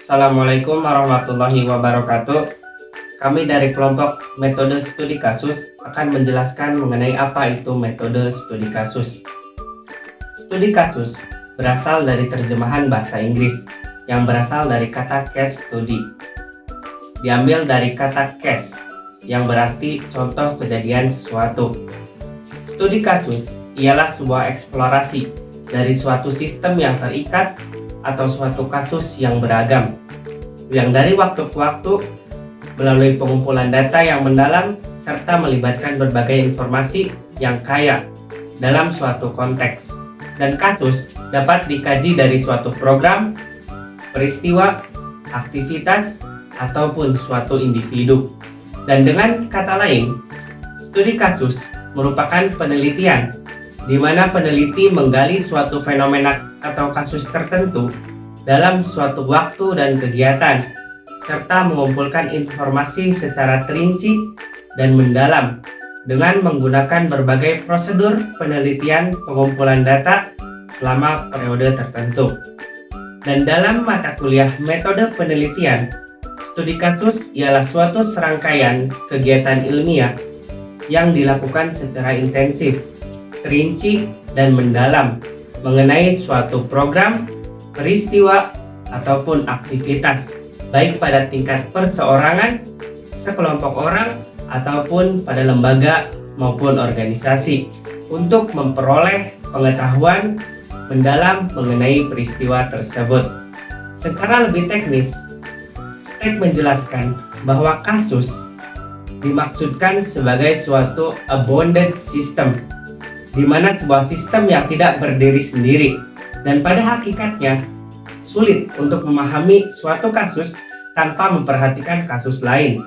Assalamualaikum warahmatullahi wabarakatuh. Kami dari kelompok metode studi kasus akan menjelaskan mengenai apa itu metode studi kasus. Studi kasus berasal dari terjemahan bahasa Inggris yang berasal dari kata case study. Diambil dari kata case yang berarti contoh kejadian sesuatu. Studi kasus ialah sebuah eksplorasi dari suatu sistem yang terikat atau suatu kasus yang beragam, yang dari waktu ke waktu melalui pengumpulan data yang mendalam serta melibatkan berbagai informasi yang kaya dalam suatu konteks. Dan kasus dapat dikaji dari suatu program, peristiwa, aktivitas, ataupun suatu individu. Dan dengan kata lain, studi kasus merupakan penelitian di mana peneliti menggali suatu fenomena atau kasus tertentu dalam suatu waktu dan kegiatan, serta mengumpulkan informasi secara terinci dan mendalam dengan menggunakan berbagai prosedur penelitian pengumpulan data selama periode tertentu. Dan dalam mata kuliah metode penelitian, studi kasus ialah suatu serangkaian kegiatan ilmiah yang dilakukan secara intensif, terinci, dan mendalam mengenai suatu program, peristiwa, ataupun aktivitas, baik pada tingkat perseorangan, sekelompok orang, ataupun pada lembaga maupun organisasi, untuk memperoleh pengetahuan mendalam mengenai peristiwa tersebut. Secara lebih teknis, Stek menjelaskan bahwa kasus dimaksudkan sebagai suatu bounded system, di mana sebuah sistem yang tidak berdiri sendiri dan pada hakikatnya sulit untuk memahami suatu kasus tanpa memperhatikan kasus lain.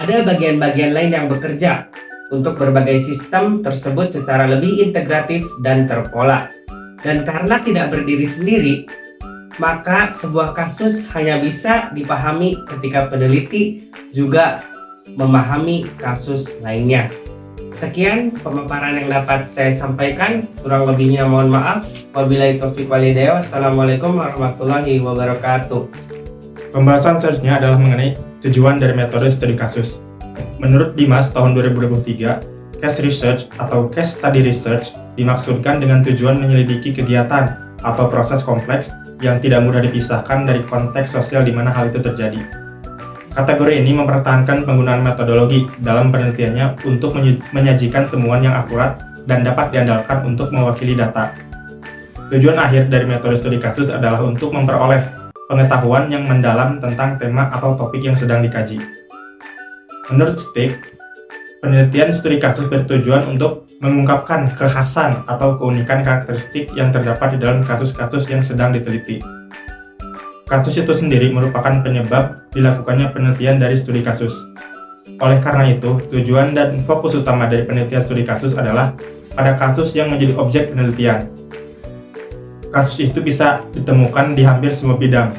Ada bagian-bagian lain yang bekerja untuk berbagai sistem tersebut secara lebih integratif dan terpola. Dan karena tidak berdiri sendiri, maka sebuah kasus hanya bisa dipahami ketika peneliti juga memahami kasus lainnya. Sekian pemaparan yang dapat saya sampaikan, kurang lebihnya mohon maaf. Wabillahi taufiq walhidayah. Wassalamualaikum warahmatullahi wabarakatuh. Pembahasan selanjutnya adalah mengenai tujuan dari metode studi kasus. Menurut Dimas tahun 2023, case research atau case study research dimaksudkan dengan tujuan menyelidiki kegiatan atau proses kompleks yang tidak mudah dipisahkan dari konteks sosial di mana hal itu terjadi. Kategori ini mempertahankan penggunaan metodologi dalam penelitiannya untuk menyajikan temuan yang akurat dan dapat diandalkan untuk mewakili data. Tujuan akhir dari metode studi kasus adalah untuk memperoleh pengetahuan yang mendalam tentang tema atau topik yang sedang dikaji. Menurut Stek, penelitian studi kasus bertujuan untuk mengungkapkan kekhasan atau keunikan karakteristik yang terdapat di dalam kasus-kasus yang sedang diteliti. Kasus itu sendiri merupakan penyebab dilakukannya penelitian dari studi kasus. Oleh karena itu, tujuan dan fokus utama dari penelitian studi kasus adalah pada kasus yang menjadi objek penelitian. Kasus itu bisa ditemukan di hampir semua bidang.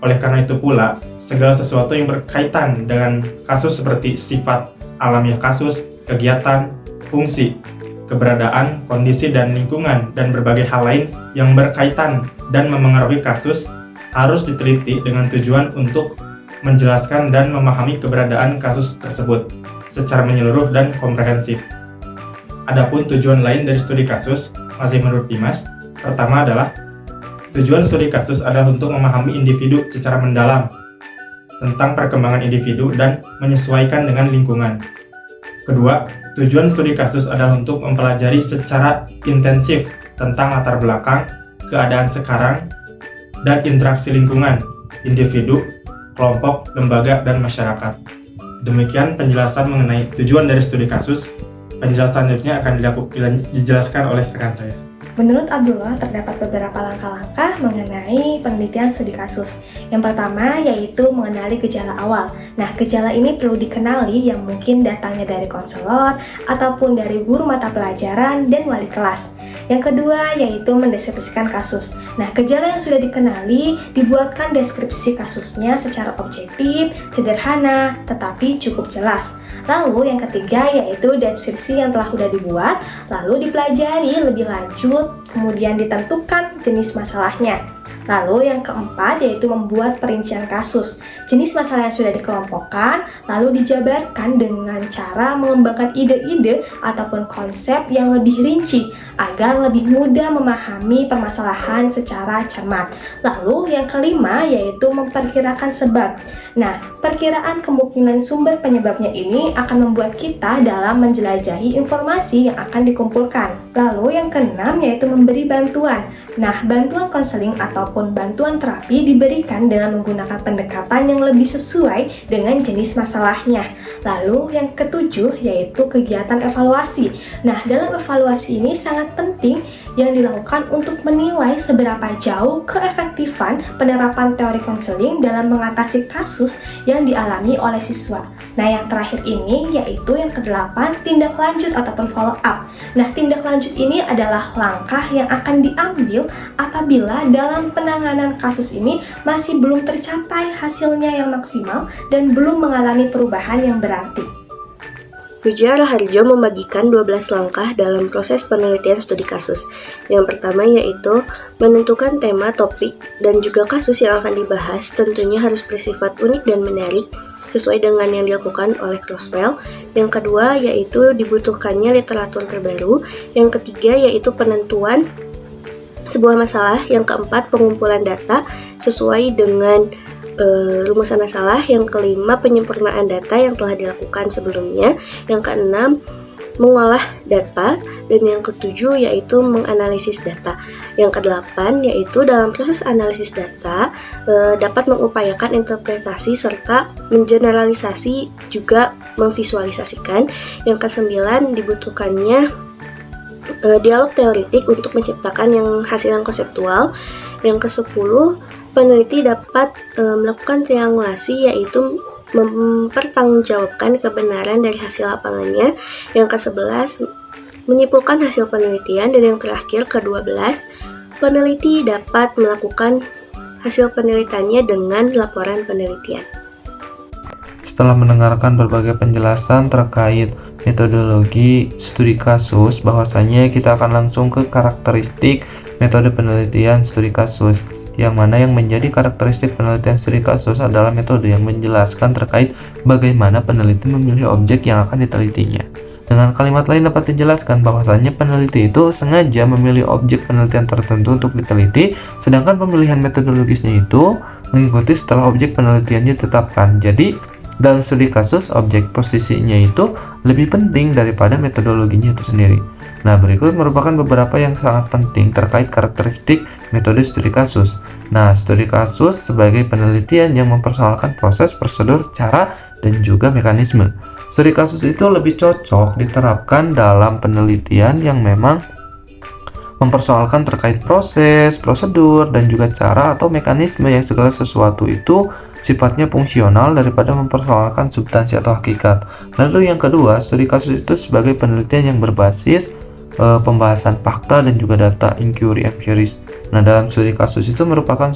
Oleh karena itu pula, segala sesuatu yang berkaitan dengan kasus seperti sifat alamiah kasus, kegiatan, fungsi, keberadaan, kondisi, dan lingkungan, dan berbagai hal lain yang berkaitan dan memengaruhi kasus harus diteliti dengan tujuan untuk menjelaskan dan memahami keberadaan kasus tersebut secara menyeluruh dan komprehensif. Adapun tujuan lain dari studi kasus, masih menurut Dimas, pertama adalah tujuan studi kasus adalah untuk memahami individu secara mendalam tentang perkembangan individu dan menyesuaikan dengan lingkungan. Kedua, tujuan studi kasus adalah untuk mempelajari secara intensif tentang latar belakang, keadaan sekarang, dan interaksi lingkungan, individu, kelompok, lembaga, dan masyarakat. Demikian penjelasan mengenai tujuan dari studi kasus. Penjelasan selanjutnya akan dijelaskan oleh rekan saya. Menurut Abdullah, terdapat beberapa langkah-langkah mengenai penelitian studi kasus. Yang pertama yaitu mengenali gejala awal. Nah, gejala ini perlu dikenali yang mungkin datangnya dari konselor ataupun dari guru mata pelajaran dan wali kelas. Yang kedua yaitu mendeskripsikan kasus. Nah, gejala yang sudah dikenali dibuatkan deskripsi kasusnya secara objektif, sederhana, tetapi cukup jelas. Lalu yang ketiga yaitu deskripsi yang telah sudah dibuat, lalu dipelajari lebih lanjut, kemudian ditentukan jenis masalahnya. Lalu yang keempat yaitu membuat perincian kasus. Jenis masalah yang sudah dikelompokkan, lalu dijabarkan dengan cara mengembangkan ide-ide ataupun konsep yang lebih rinci agar lebih mudah memahami permasalahan secara cermat. Lalu yang kelima yaitu memperkirakan sebab. Nah, perkiraan kemungkinan sumber penyebabnya ini akan membuat kita dalam menjelajahi informasi yang akan dikumpulkan. Lalu yang keenam yaitu memberi bantuan. Nah, bantuan konseling ataupun bantuan terapi diberikan dengan menggunakan pendekatan yang lebih sesuai dengan jenis masalahnya. Lalu yang ketujuh yaitu kegiatan evaluasi. Nah, dalam evaluasi ini sangat penting yang dilakukan untuk menilai seberapa jauh keefektifan penerapan teori konseling dalam mengatasi kasus yang dialami oleh siswa. Nah, yang terakhir ini yaitu yang kedelapan, tindak lanjut ataupun follow up. Nah, tindak lanjut ini adalah langkah yang akan diambil apabila dalam penanganan kasus ini masih belum tercapai hasilnya yang maksimal dan belum mengalami perubahan yang berarti. Widya Raharjo membagikan 12 langkah dalam proses penelitian studi kasus. Yang pertama yaitu menentukan tema, topik, dan juga kasus yang akan dibahas tentunya harus bersifat unik dan menarik sesuai dengan yang dilakukan oleh Crosswell. Yang kedua yaitu dibutuhkannya literatur terbaru. Yang ketiga yaitu penentuan sebuah masalah. Yang keempat pengumpulan data sesuai dengan rumusan masalah. Yang kelima penyempurnaan data yang telah dilakukan sebelumnya. Yang keenam mengolah data, dan yang ketujuh yaitu menganalisis data. Yang kedelapan yaitu dalam proses analisis data dapat mengupayakan interpretasi serta mengeneralisasi juga memvisualisasikan. Yang kesembilan dibutuhkannya dialog teoritik untuk menciptakan hasil yang konseptual. Yang kesepuluh peneliti dapat melakukan triangulasi yaitu mempertanggungjawabkan kebenaran dari hasil lapangannya. Yang ke-11 menyimpulkan hasil penelitian. Dan yang terakhir ke-12 peneliti dapat melakukan hasil penelitiannya dengan laporan penelitian. Setelah mendengarkan berbagai penjelasan terkait metodologi studi kasus, bahwasanya kita akan langsung ke karakteristik metode penelitian studi kasus. Yang mana yang menjadi karakteristik penelitian studi kasus adalah metode yang menjelaskan terkait bagaimana peneliti memilih objek yang akan ditelitinya. Dengan kalimat lain dapat dijelaskan bahwasanya peneliti itu sengaja memilih objek penelitian tertentu untuk diteliti, sedangkan pemilihan metodologisnya itu mengikuti setelah objek penelitiannya ditetapkan. Jadi, dalam studi kasus, objek posisinya itu lebih penting daripada metodologinya itu sendiri. Nah, berikut merupakan beberapa yang sangat penting terkait karakteristik metode studi kasus. Nah, studi kasus sebagai penelitian yang mempersoalkan proses, prosedur, cara, dan juga mekanisme. Studi kasus itu lebih cocok diterapkan dalam penelitian yang memang mempersoalkan terkait proses, prosedur, dan juga cara atau mekanisme yang segala sesuatu itu sifatnya fungsional daripada mempersoalkan substansi atau hakikat. Lalu yang kedua, studi kasus itu sebagai penelitian yang berbasis pembahasan fakta dan juga data inquiry empiris. Nah, dalam studi kasus itu merupakan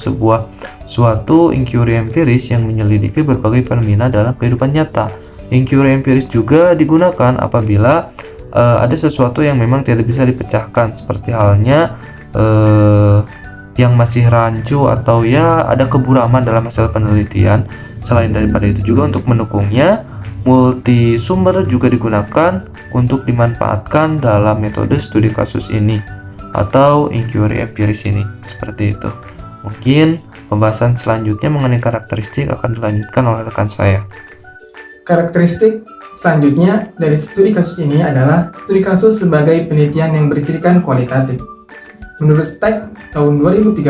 suatu inquiry empiris yang menyelidiki berbagai fenomena dalam kehidupan nyata. Inquiry empiris juga digunakan apabila ada sesuatu yang memang tidak bisa dipecahkan, seperti halnya yang masih rancu atau ya ada keburaman dalam hasil penelitian. Selain daripada itu juga untuk mendukungnya, multi sumber juga digunakan untuk dimanfaatkan dalam metode studi kasus ini atau inquiry empiris ini. Seperti itu. Mungkin pembahasan selanjutnya mengenai karakteristik akan dilanjutkan oleh rekan saya. Karakteristik selanjutnya dari studi kasus ini adalah studi kasus sebagai penelitian yang bercirikan kualitatif. Menurut Steck tahun 2013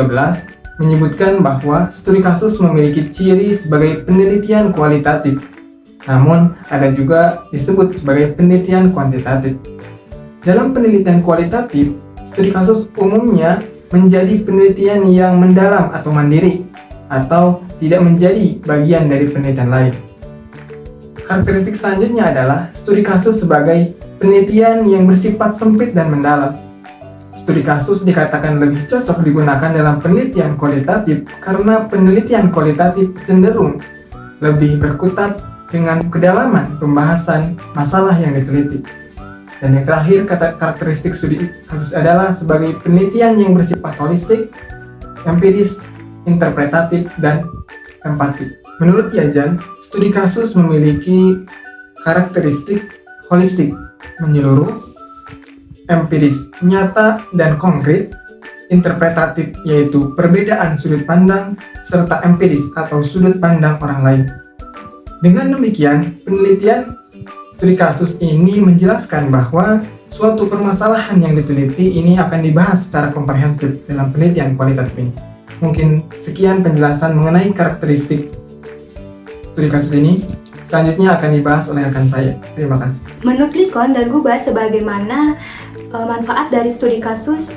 menyebutkan bahwa studi kasus memiliki ciri sebagai penelitian kualitatif. Namun, ada juga disebut sebagai penelitian kuantitatif. Dalam penelitian kualitatif, studi kasus umumnya menjadi penelitian yang mendalam atau mandiri, atau tidak menjadi bagian dari penelitian lain. Karakteristik selanjutnya adalah studi kasus sebagai penelitian yang bersifat sempit dan mendalam. Studi kasus dikatakan lebih cocok digunakan dalam penelitian kualitatif karena penelitian kualitatif cenderung lebih berkutat dengan kedalaman pembahasan masalah yang diteliti. Dan yang terakhir, karakteristik studi kasus adalah sebagai penelitian yang bersifat holistik, empiris, interpretatif, dan empati. Menurut Yajan, studi kasus memiliki karakteristik holistik, menyeluruh, empiris, nyata dan konkret, interpretatif yaitu perbedaan sudut pandang, serta empiris atau sudut pandang orang lain. Dengan demikian, penelitian studi kasus ini menjelaskan bahwa suatu permasalahan yang diteliti ini akan dibahas secara komprehensif dalam penelitian kualitatif ini. Mungkin sekian penjelasan mengenai karakteristik studi kasus ini. Selanjutnya akan dibahas oleh rekan saya. Terima kasih. Menurut Likon dan Gubas, sebagaimana manfaat dari studi kasus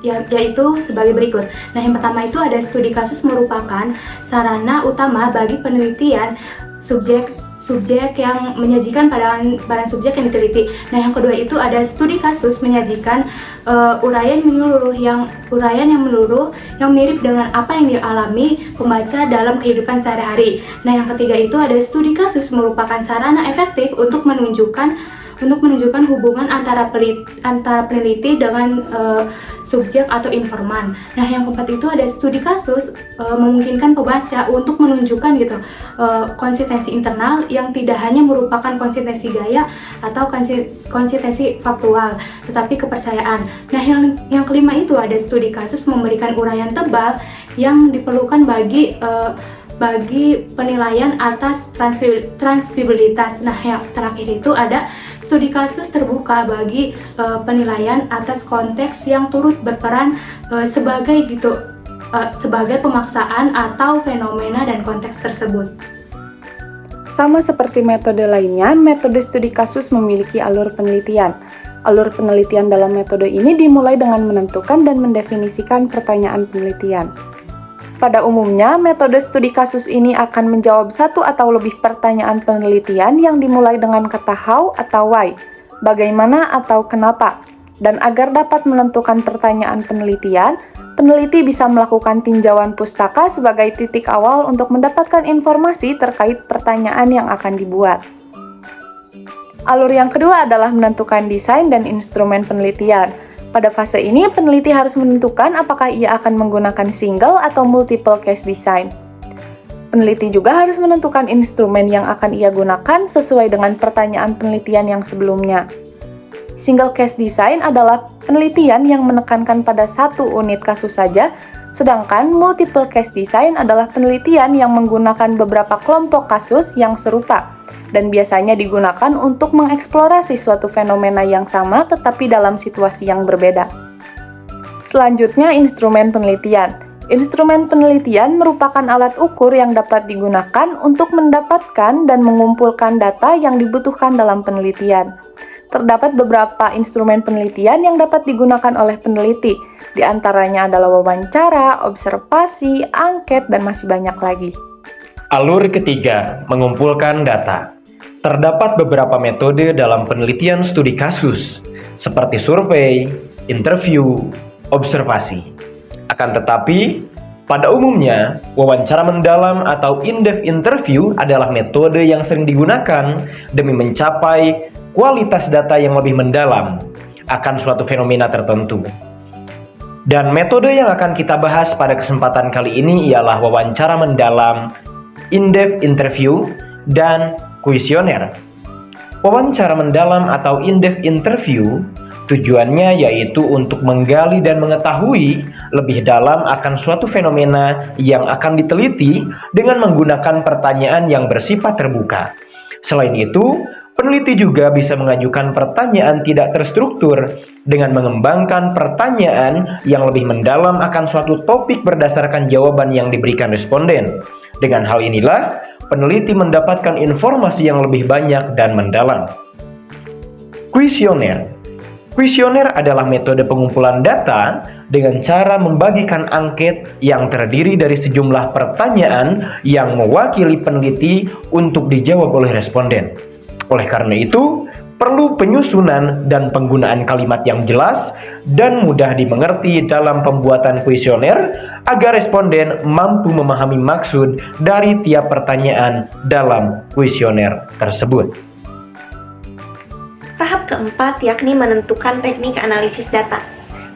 yaitu sebagai berikut. Nah, yang pertama itu ada studi kasus merupakan sarana utama bagi penelitian subjek yang menyajikan pada subjek yang diteliti. Nah, yang kedua itu ada studi kasus menyajikan uraian yang menyeluruh yang mirip dengan apa yang dialami pembaca dalam kehidupan sehari-hari. Nah, yang ketiga itu ada studi kasus merupakan sarana efektif untuk menunjukkan hubungan antara peneliti dengan subjek atau informan. Nah, yang keempat itu ada studi kasus memungkinkan pembaca untuk menunjukkan konsistensi internal yang tidak hanya merupakan konsistensi gaya atau konsistensi faktual, tetapi kepercayaan. Nah, yang kelima itu ada studi kasus memberikan uraian tebal yang diperlukan bagi penilaian atas transfibilitas. Nah, yang terakhir itu ada studi kasus terbuka bagi penilaian atas konteks yang turut berperan sebagai pemaksaan atau fenomena dan konteks tersebut. Sama seperti metode lainnya, metode studi kasus memiliki alur penelitian. Alur penelitian dalam metode ini dimulai dengan menentukan dan mendefinisikan pertanyaan penelitian. Pada umumnya, metode studi kasus ini akan menjawab satu atau lebih pertanyaan penelitian yang dimulai dengan kata how atau why, bagaimana atau kenapa. Dan agar dapat menentukan pertanyaan penelitian, peneliti bisa melakukan tinjauan pustaka sebagai titik awal untuk mendapatkan informasi terkait pertanyaan yang akan dibuat. Alur yang kedua adalah menentukan desain dan instrumen penelitian. Pada fase ini, peneliti harus menentukan apakah ia akan menggunakan single atau multiple case design. Peneliti juga harus menentukan instrumen yang akan ia gunakan sesuai dengan pertanyaan penelitian yang sebelumnya. Single case design adalah penelitian yang menekankan pada satu unit kasus saja, sedangkan multiple case design adalah penelitian yang menggunakan beberapa kelompok kasus yang serupa, dan biasanya digunakan untuk mengeksplorasi suatu fenomena yang sama tetapi dalam situasi yang berbeda. Selanjutnya, instrumen penelitian. Instrumen penelitian merupakan alat ukur yang dapat digunakan untuk mendapatkan dan mengumpulkan data yang dibutuhkan dalam penelitian. Terdapat beberapa instrumen penelitian yang dapat digunakan oleh peneliti, di antaranya adalah wawancara, observasi, angket, dan masih banyak lagi. Alur ketiga, mengumpulkan data. Terdapat beberapa metode dalam penelitian studi kasus, seperti survei, interview, observasi. Akan tetapi, pada umumnya, wawancara mendalam atau in-depth interview adalah metode yang sering digunakan demi mencapai kualitas data yang lebih mendalam akan suatu fenomena tertentu. Dan metode yang akan kita bahas pada kesempatan kali ini ialah wawancara mendalam, in-depth interview, dan kuesioner. Wawancara mendalam atau in-depth interview tujuannya yaitu untuk menggali dan mengetahui lebih dalam akan suatu fenomena yang akan diteliti dengan menggunakan pertanyaan yang bersifat terbuka. Selain itu, peneliti juga bisa mengajukan pertanyaan tidak terstruktur dengan mengembangkan pertanyaan yang lebih mendalam akan suatu topik berdasarkan jawaban yang diberikan responden. Dengan hal inilah, peneliti mendapatkan informasi yang lebih banyak dan mendalam. Kuesioner. Kuesioner adalah metode pengumpulan data dengan cara membagikan angket yang terdiri dari sejumlah pertanyaan yang mewakili peneliti untuk dijawab oleh responden. Oleh karena itu, perlu penyusunan dan penggunaan kalimat yang jelas dan mudah dimengerti dalam pembuatan kuesioner agar responden mampu memahami maksud dari tiap pertanyaan dalam kuesioner tersebut. Tahap keempat yakni menentukan teknik analisis data.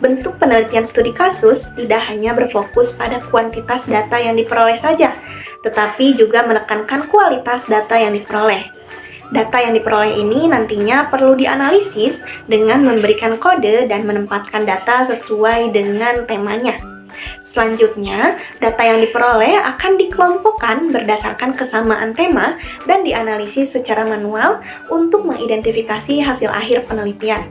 Bentuk penelitian studi kasus tidak hanya berfokus pada kuantitas data yang diperoleh saja, tetapi juga menekankan kualitas data yang diperoleh. Data yang diperoleh ini nantinya perlu dianalisis dengan memberikan kode dan menempatkan data sesuai dengan temanya. Selanjutnya, data yang diperoleh akan dikelompokkan berdasarkan kesamaan tema dan dianalisis secara manual untuk mengidentifikasi hasil akhir penelitian.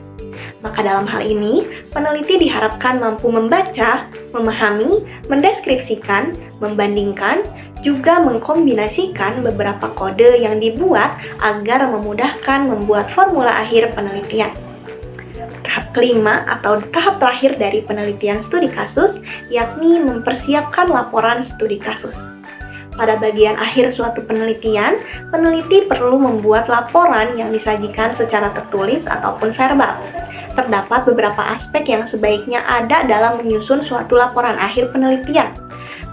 Maka dalam hal ini, peneliti diharapkan mampu membaca, memahami, mendeskripsikan, membandingkan, juga mengkombinasikan beberapa kode yang dibuat agar memudahkan membuat formula akhir penelitian. Tahap kelima atau tahap terakhir dari penelitian studi kasus yakni mempersiapkan laporan studi kasus. Pada bagian akhir suatu penelitian, peneliti perlu membuat laporan yang disajikan secara tertulis ataupun verbal. Terdapat beberapa aspek yang sebaiknya ada dalam menyusun suatu laporan akhir penelitian.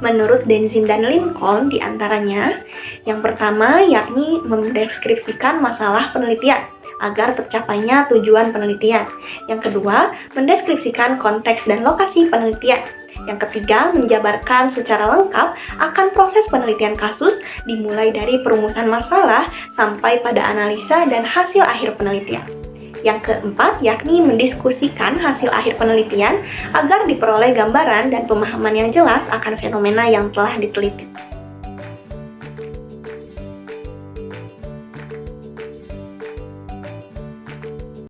Menurut Denzin dan Lincoln diantaranya, yang pertama yakni mendeskripsikan masalah penelitian agar tercapainya tujuan penelitian. Yang kedua, mendeskripsikan konteks dan lokasi penelitian. Yang ketiga, menjabarkan secara lengkap akan proses penelitian kasus dimulai dari perumusan masalah sampai pada analisa dan hasil akhir penelitian. Yang keempat, yakni mendiskusikan hasil akhir penelitian agar diperoleh gambaran dan pemahaman yang jelas akan fenomena yang telah diteliti.